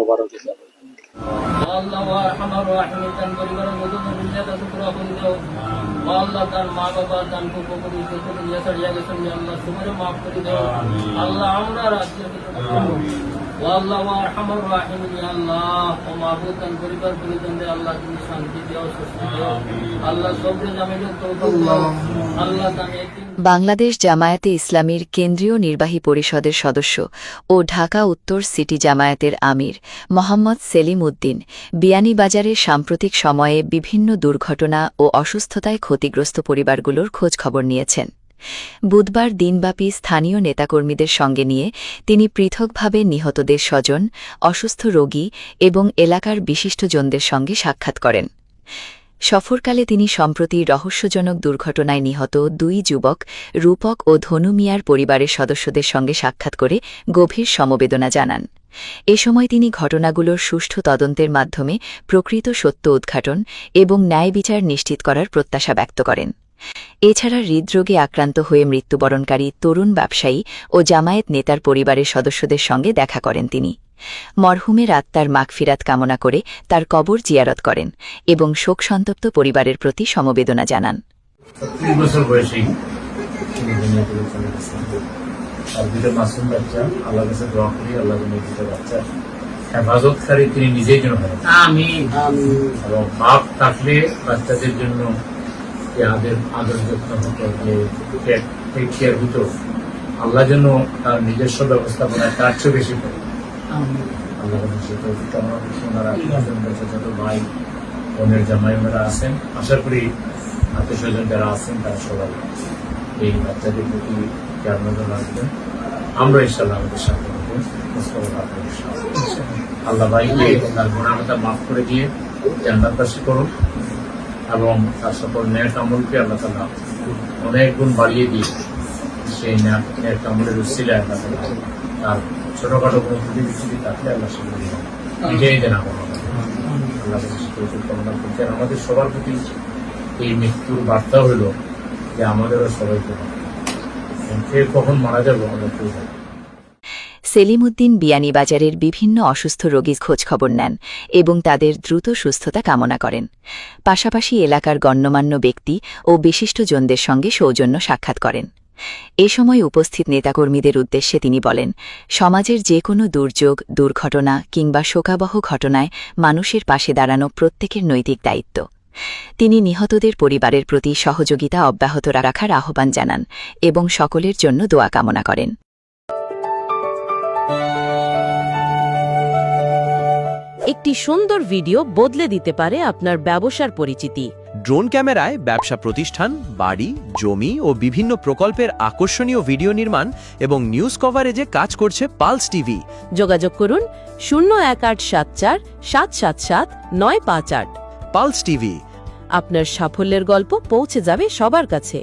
মোবারক হিসাবে। আল্লাহ আমার রাহিমের দান পরিবারের মধ্যে দুনিয়াতে শুকরা করে দাও। আল্লাহ তার মা বাবা দান পূর্বপুরুষ যত দুনিয়া ছাড়িয়া গেছেন আল্লাহ তোমারে মাফ করে দাও। আল্লাহ আমরা রাজ্যের আল্লাহ আমার রাহিমের আল্লাহ ও মাহবুব দান পরিবার পরিজনদের আল্লাহ তুমি শান্তি দাও, সুস্থ দাও। আল্লাহ সবরে জামিনের তৌফিক দাও। আল্লাহ তাকে বাংলাদেশ জামায়াতে ইসলামীর কেন্দ্রীয় নির্বাহী পরিষদের সদস্য ও ঢাকা উত্তর সিটি জামায়াতের আমির মোহাম্মদ সেলিম উদ্দিন বিয়ানীবাজারের সাম্প্রতিক সময়ে বিভিন্ন দুর্ঘটনা ও অসুস্থতায় ক্ষতিগ্রস্ত পরিবারগুলোর খোঁজখবর নিয়েছেন। বুধবার দিনব্যাপী স্থানীয় নেতাকর্মীদের সঙ্গে নিয়ে তিনি পৃথকভাবে নিহতদের স্বজন, অসুস্থ রোগী এবং এলাকার বিশিষ্টজনদের সঙ্গে সাক্ষাৎ করেন। সফরকালে তিনি সম্প্রতি রহস্যজনক দুর্ঘটনায় নিহত 2 যুবক রূপক ও ধনু মিয়ার পরিবারের সদস্যদের সঙ্গে সাক্ষাৎ করে গভীর সমবেদনা জানান। এ সময় তিনি ঘটনাগুলোর সুষ্ঠু তদন্তের মাধ্যমে প্রকৃত সত্য উদ্ঘাটন এবং ন্যায় বিচার নিশ্চিত করার প্রত্যাশা ব্যক্ত করেন। এছাড়া হৃদরোগে আক্রান্ত হয়ে মৃত্যুবরণকারী তরুণ ব্যবসায়ী ও জামায়াত নেতার পরিবারের সদস্যদের সঙ্গে দেখা করেন তিনি। মরহুমের আত্মার মাগফিরাত কামনা করে তার কবর জিয়ারত করেন এবং শোকসন্তপ্ত পরিবারের প্রতি সমবেদনা জানান। 30 বছর বয়সী তিনি দুনিয়া থেকে চলে গেছেন। আর দুটো মাসুম বাচ্চা, আল্লাহর কাছে দোয়া করি আল্লাহ যেন দুটো বাচ্চা হেফাজতকারী তিনি নিজেই যেন হয়। আমিন। এবং বাপ থাকলে বাচ্চাদের জন্য আদর যত্ন হতো, যে টেক কেয়ার হতো, আল্লাহ যেন তার নিজস্ব ব্যবস্থাপনায় তার চেয়ে বেশি করে। আল্লাহ যত ভাই বোনের জামাইরা আছেন, আশা করি আত্মীয় স্বজন যারা আছেন তারা সবাই এই বাচ্চাদের প্রতি খেয়াল নজর রাখবেন। আমরা ইনশাল্লাহ আমাদের সাথে আল্লাহ ভাইকে তার গুণাগতা মাফ করে দিয়ে জান্নাতবাসী করুন এবং তার সকল ন্যায় আমলকে আল্লাহ তাআলা অনেক গুণ বাড়িয়ে দিয়ে সেই ন্যায় আমলের উসিলায় আল্লাহ তাআলা তার ছোটখাটো কোনো ত্রুটি বিচ্ছুটি থাকলে আল্লাহ সেগুলো নিজেই দেন আল্লাহ কামনা করছেন। আমাদের সবার প্রতি এই মৃত্যুর বার্তা হইল যে আমাদেরও সবাইকে কে কখন মারা যাবো আমাদের কেউ জানে। সেলিম উদ্দিন বিয়ানীবাজারের বিভিন্ন অসুস্থ রোগীর খোঁজখবর নেন এবং তাদের দ্রুত সুস্থতা কামনা করেন। পাশাপাশি এলাকার গণ্যমান্য ব্যক্তি ও বিশিষ্টজনদের সঙ্গে সৌজন্য সাক্ষাৎ করেন। এ সময় উপস্থিত নেতাকর্মীদের উদ্দেশ্যে তিনি বলেন, সমাজের যে কোনো দুর্যোগ, দুর্ঘটনা কিংবা শোকাবহ ঘটনায় মানুষের পাশে দাঁড়ানো প্রত্যেকের নৈতিক দায়িত্ব। তিনি নিহতদের পরিবারের প্রতি সহযোগিতা অব্যাহত রাখার আহ্বান জানান এবং সকলের জন্য দোয়া কামনা করেন। একটি সুন্দর ভিডিও বদলে দিতে পারে আপনার ব্যবসার পরিচিতি। ড্রোন ক্যামেরায় ব্যবসা প্রতিষ্ঠান, বাড়ি, জমি ও বিভিন্ন প্রকল্পের আকর্ষণীয় ভিডিও নির্মাণ এবং নিউজ কভারেজে কাজ করছে পালস টিভি। যোগাযোগ করুন 01874 777 958। Pulse TV. আপনার সাফল্যের গল্প পৌঁছে যাবে সবার কাছে।